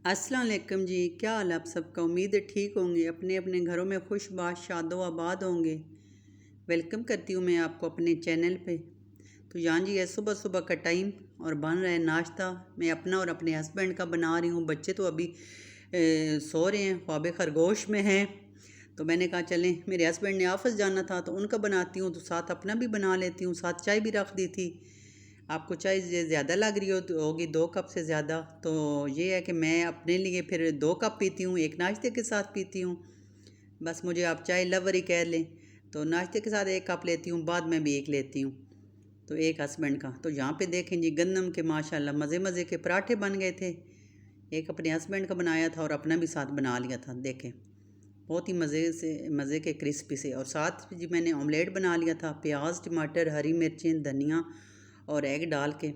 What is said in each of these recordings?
अस्सलाम वालेकुम जी। क्या हाल है आप सबका? उम्मीद है ठीक होंगे, अपने अपने घरों में खुशबाश शादो आबाद होंगे। वेलकम करती हूँ मैं आपको अपने चैनल पे। तो यहाँ जी है सुबह सुबह का टाइम और बन रहा है नाश्ता। मैं अपना और अपने हस्बैंड का बना रही हूँ। बच्चे तो अभी सो रहे हैं, ख्वाब खरगोश में हैं। तो मैंने कहा चलें, मेरे हस्बैंड ने ऑफिस जाना था तो उनका बनाती हूँ, तो साथ अपना भी बना लेती हूँ। साथ चाय भी रख दी थी। आपको चाय ज़्यादा लग रही होगी 2 कप से ज़्यादा, तो ये है कि मैं अपने लिए फिर 2 कप पीती हूँ, एक नाश्ते के साथ पीती हूँ। बस मुझे आप चाय लवर ही कह लें। तो नाश्ते के साथ 1 कप लेती हूँ, बाद में भी एक लेती हूँ। तो एक हस्बैंड का। तो यहाँ पे देखें जी, गंदम के माशाल्लाह मज़े मज़े के पराठे बन गए थे। एक अपने हस्बैंड का बनाया था और अपना भी साथ बना लिया था। देखें बहुत ही मज़े के क्रिस्पी से। और साथ जी मैंने ऑमलेट बना लिया था, प्याज टमाटर हरी मिर्चें धनिया और एग डाल के।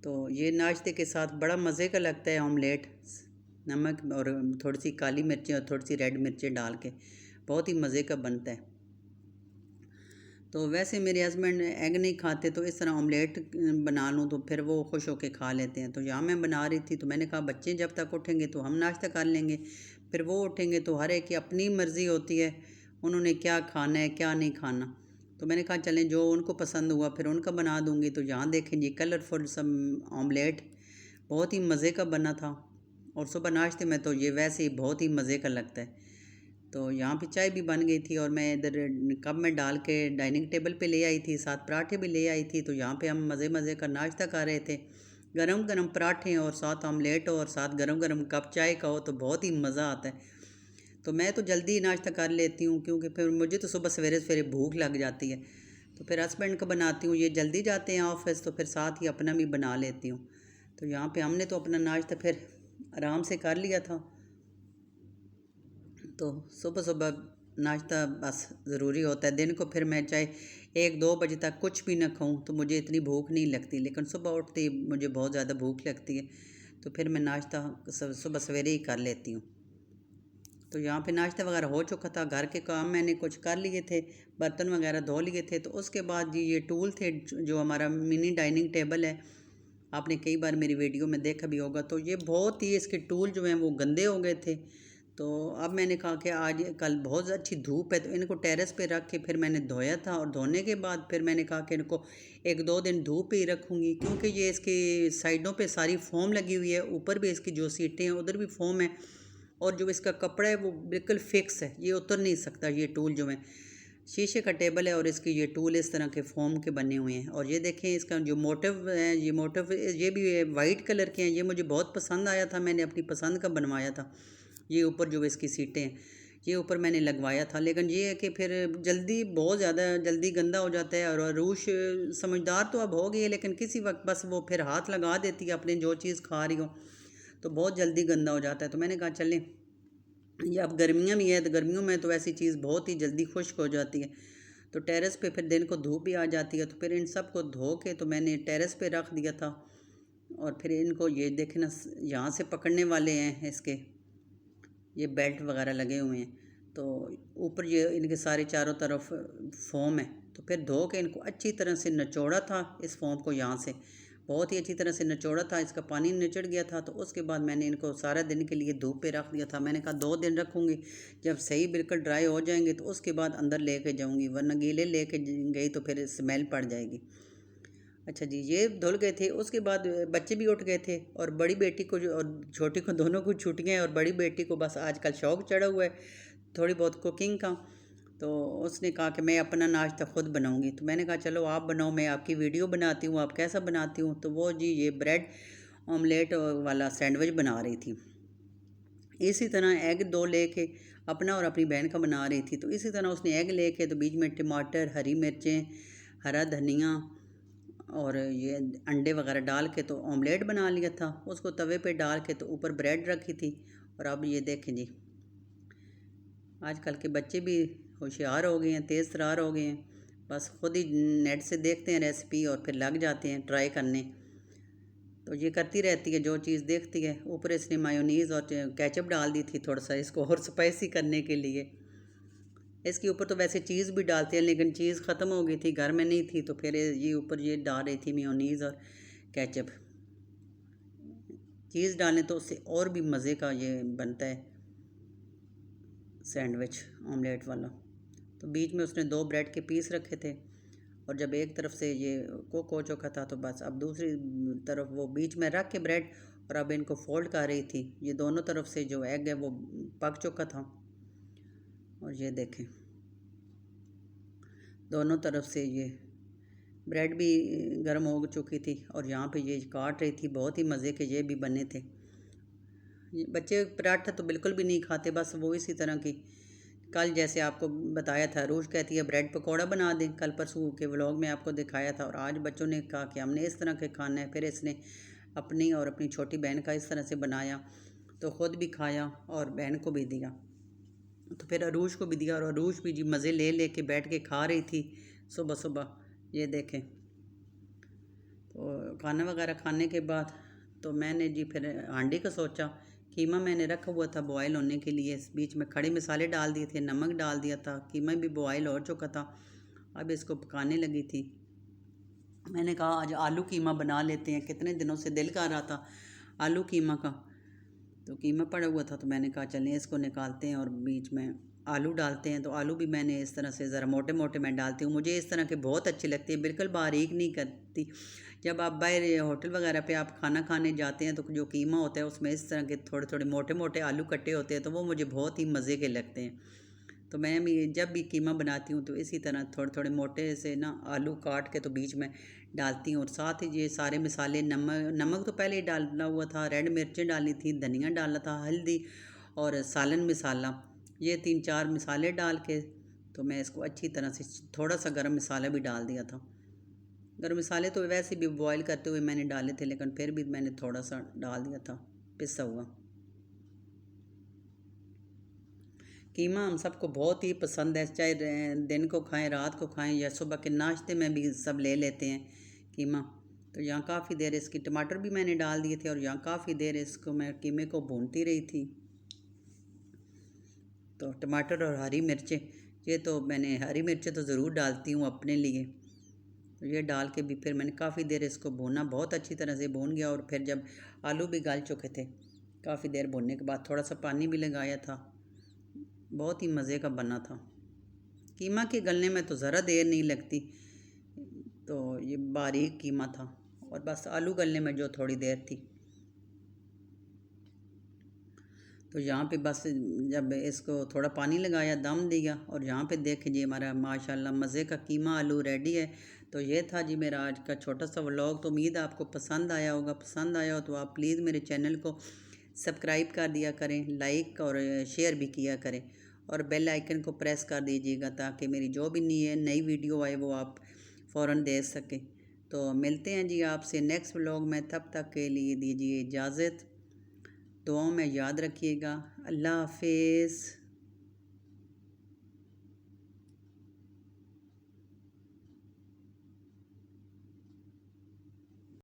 तो ये नाश्ते के साथ बड़ा मज़े का लगता है ऑमलेट, नमक और थोड़ी सी काली मिर्चें और थोड़ी सी रेड मिर्चें डाल के, बहुत ही मज़े का बनता है। तो वैसे मेरे हस्बैंड एग नहीं खाते, तो इस तरह ऑमलेट बना लूँ तो फिर वो खुश होकर खा लेते हैं। तो यहाँ मैं बना रही थी, तो मैंने कहा बच्चे जब तक उठेंगे तो हम नाश्ता कर लेंगे, फिर वो उठेंगे तो हर एक की अपनी मर्ज़ी होती है, उन्होंने क्या खाना है क्या नहीं खाना। तो मैंने कहा चलें जो उनको पसंद हुआ फिर उनका बना दूँगी। तो यहाँ देखें जी, कलरफुल सम ऑमलेट बहुत ही मज़े का बना था। और सुबह नाश्ते में तो ये वैसे ही बहुत ही मज़े का लगता है। तो यहाँ पे चाय भी बन गई थी और मैं इधर कप में डाल के डाइनिंग टेबल पे ले आई थी, साथ पराठे भी ले आई थी। तो यहाँ पे हम मज़े मज़े का नाश्ता कर रहे थे। गरम गरम पराठे और साथ ऑमलेट और साथ गरम गरम कप चाय का हो तो बहुत ही मज़ा आता है। तो मैं तो जल्दी नाश्ता कर लेती हूँ, क्योंकि फिर मुझे तो सुबह सवेरे सवेरे भूख लग जाती है। तो फिर हस्बैंड का बनाती हूँ, ये जल्दी जाते हैं ऑफिस, तो फिर साथ ही अपना भी बना लेती हूँ। तो यहाँ पे हमने तो अपना नाश्ता फिर आराम से कर लिया था। तो सुबह सुबह नाश्ता बस ज़रूरी होता है दिन को। फिर मैं चाहे 1-2 बजे तक कुछ भी ना खाऊं तो मुझे इतनी भूख नहीं लगती, लेकिन सुबह उठते ही मुझे बहुत ज़्यादा भूख लगती है। तो फिर मैं नाश्ता सुबह सवेरे ही कर लेती हूँ। तो यहाँ पे नाश्ता वगैरह हो चुका था, घर के काम मैंने कुछ कर लिए थे, बर्तन वगैरह धो लिए थे। तो उसके बाद जी ये टूल थे, जो हमारा मिनी डाइनिंग टेबल है, आपने कई बार मेरी वीडियो में देखा भी होगा। तो ये बहुत ही इसके टूल जो हैं वो गंदे हो गए थे। तो अब मैंने कहा कि आज कल बहुत अच्छी धूप है, तो इनको टेरेस पे रख के फिर मैंने धोया था। और धोने के बाद फिर मैंने कहा कि इनको 1-2 दिन धूप पे ही रखूँगी, क्योंकि ये इसकी साइडों पे सारी फोम लगी हुई है, ऊपर भी इसकी जो सीटें हैं उधर भी फोम है, और जो इसका कपड़ा है वो बिल्कुल फिक्स है, ये उतर नहीं सकता। ये टूल जो है शीशे का टेबल है और इसकी ये टूल इस तरह के फोम के बने हुए हैं। और ये देखें इसका जो मोटिव है, ये मोटिव ये भी वाइट कलर के हैं। ये मुझे बहुत पसंद आया था, मैंने अपनी पसंद का बनवाया था। ये ऊपर जो इसकी सीटें हैं ये ऊपर मैंने लगवाया था, लेकिन ये है कि फिर जल्दी बहुत ज़्यादा जल्दी गंदा हो जाता है। और अरूश समझदार तो अब हो गई है, लेकिन किसी वक्त बस वो फिर हाथ लगा देती है अपने जो चीज़ खा रही हो, तो बहुत जल्दी गंदा हो जाता है। तो मैंने कहा चलें, ये अब गर्मियाँ भी है, तो गर्मियों में तो ऐसी चीज़ बहुत ही जल्दी खुश्क हो जाती है। तो टेरेस पे फिर दिन को धूप भी आ जाती है, तो फिर इन सब को धो के तो मैंने टेरेस पे रख दिया था। और फिर इनको ये देखना, यहाँ से पकड़ने वाले हैं इसके, ये बेल्ट वगैरह लगे हुए हैं। तो ऊपर ये इनके सारे चारों तरफ फोम है। तो फिर धो के इनको अच्छी तरह से निचोड़ा था, इस फोम को यहाँ से बहुत ही अच्छी तरह से निचोड़ा था, इसका पानी निचड़ गया था। तो उसके बाद मैंने इनको सारा दिन के लिए धूप पे रख दिया था। मैंने कहा 2 दिन रखूँगी, जब सही बिल्कुल ड्राई हो जाएंगे तो उसके बाद अंदर लेके जाऊँगी, वरना गीले लेके गई तो फिर स्मेल पड़ जाएगी। अच्छा जी, ये धुल गए थे। उसके बाद बच्चे भी उठ गए थे, और बड़ी बेटी को जो और छोटी को दोनों को छुट्टियाँ हैं, और बड़ी बेटी को बस आजकल शौक़ चढ़ा हुआ है थोड़ी बहुत कुकिंग का। तो उसने कहा कि मैं अपना नाश्ता ख़ुद बनाऊंगी। तो मैंने कहा चलो आप बनाओ, मैं आपकी वीडियो बनाती हूँ, आप कैसा बनाती हूँ। तो वो जी ये ब्रेड ऑमलेट वाला सैंडविच बना रही थी। इसी तरह एग 2 लेके अपना और अपनी बहन का बना रही थी। तो इसी तरह उसने एग लेके तो बीच में टमाटर हरी मिर्चें हरा धनिया और ये अंडे वगैरह डाल के तो ऑमलेट बना लिया था। उसको तवे पे डाल के तो ऊपर ब्रेड रखी थी। और अब ये देखें जी, आजकल के बच्चे भी होशियार हो गए हैं, तेज़ तरार हो गए हैं, बस ख़ुद ही नेट से देखते हैं रेसिपी और फिर लग जाते हैं ट्राई करने। तो ये करती रहती है जो चीज़ देखती है। ऊपर इसने मायोनीज़ और केचप डाल दी थी थोड़ा सा इसको और स्पाइसी करने के लिए। इसके ऊपर तो वैसे चीज़ भी डालते हैं, लेकिन चीज़ ख़त्म हो गई थी, घर में नहीं थी, तो फिर ये ऊपर ये डाल रही थी मेयोनीज़ और केचप। चीज़ डालें तो उससे और भी मज़े का ये बनता है सैंडविच ऑमलेट वाला। तो बीच में उसने 2 ब्रेड के पीस रखे थे और जब एक तरफ से ये कुक हो चुका था तो बस अब दूसरी तरफ वो बीच में रख के ब्रेड और अब इनको फोल्ड कर रही थी। ये दोनों तरफ से जो एग है वो पक चुका था और ये देखें दोनों तरफ से ये ब्रेड भी गर्म हो चुकी थी और यहाँ पे ये काट रही थी। बहुत ही मज़े के ये भी बने थे। ये बच्चे पराठा तो बिल्कुल भी नहीं खाते, बस वो इसी तरह की कल जैसे आपको बताया था, रूज कहती है ब्रेड पकौड़ा बना दें, कल परसों के व्लॉग में आपको दिखाया था। और आज बच्चों ने कहा कि हमने इस तरह के खाना है। फिर इसने अपनी और अपनी छोटी बहन का इस तरह से बनाया तो ख़ुद भी खाया और बहन को भी दिया। तो फिर अरूज को भी दिया और अरूज भी जी मज़े ले ले के बैठ के खा रही थी सुबह सुबह। ये देखें तो खाना वगैरह खाने के बाद तो मैंने जी फिर हांडी का सोचा। कीमा मैंने रखा हुआ था बॉयल होने के लिए, इस बीच में खड़े मसाले डाल दिए थे, नमक डाल दिया था, कीमा भी बॉयल हो चुका था। अब इसको पकाने लगी थी। मैंने कहा आज आलू कीमा बना लेते हैं, कितने दिनों से दिल कर रहा था आलू कीमा का। तो कीमा पड़ा हुआ था तो मैंने कहा चलें इसको निकालते हैं और बीच में आलू डालते हैं। तो आलू भी मैंने इस तरह से ज़रा मोटे मोटे मैं डालती हूँ, मुझे इस तरह के बहुत अच्छे लगते हैं, बिल्कुल बारीक नहीं करती। जब आप बाहर होटल वगैरह पे आप खाना खाने जाते हैं तो जो कीमा होता है उसमें इस तरह के थोड़े थोड़े मोटे मोटे आलू कटे होते हैं, तो वो मुझे बहुत ही मज़े के लगते हैं। तो मैं भी जब भी कीमा बनाती हूँ तो इसी तरह थोड़े थोड़े मोटे से ना आलू काट के तो बीच में डालती हूँ। और साथ ही ये सारे मसाले, नमक तो पहले ही डाला हुआ था, रेड मिर्चें डाली थी, धनिया डाला था, हल्दी और सालन मसाला, ये 3-4 मसाले डाल के तो मैं इसको अच्छी तरह से थोड़ा सा गरम मसाला भी डाल दिया था। गरम मसाले तो वैसे भी बॉयल करते हुए मैंने डाले थे, लेकिन फिर भी मैंने थोड़ा सा डाल दिया था पिसा हुआ। कीमा हम सबको बहुत ही पसंद है, चाहे दिन को खाएं, रात को खाएं या सुबह के नाश्ते में भी सब ले लेते हैं कीमा। तो यहाँ काफ़ी देर इसकी टमाटर भी मैंने डाल दिए थे और यहाँ काफ़ी देर इसको मैं कीमे को भूनती रही थी। तो टमाटर और हरी मिर्चें, ये तो मैंने हरी मिर्चें तो ज़रूर डालती हूँ अपने लिए। तो ये डाल के भी फिर मैंने काफ़ी देर इसको भूना, बहुत अच्छी तरह से भून गया। और फिर जब आलू भी गल चुके थे, काफ़ी देर भूनने के बाद थोड़ा सा पानी भी लगाया था, बहुत ही मज़े का बना था। कीमा के गलने में तो ज़रा देर नहीं लगती, तो ये बारीक कीमा था और बस आलू गलने में जो थोड़ी देर थी। तो यहाँ पे बस जब इसको थोड़ा पानी लगाया, दम दिया और यहाँ पे देखें जी हमारा माशाल्लाह मज़े का कीमा आलू रेडी है। तो ये था जी मेरा आज का छोटा सा व्लॉग। तो उम्मीद है आपको पसंद आया होगा। पसंद आया हो तो आप प्लीज़ मेरे चैनल को सब्सक्राइब कर दिया करें, लाइक और शेयर भी किया करें और बेल आइकन को प्रेस कर दीजिएगा ताकि मेरी जो भी नई वीडियो आए वो आप फ़ौरन देख सकें। तो मिलते हैं जी आपसे नेक्स्ट व्लॉग में, तब तक के लिए दीजिए इजाज़त। दुआओं में याद रखिएगा। अल्लाह हाफिज़।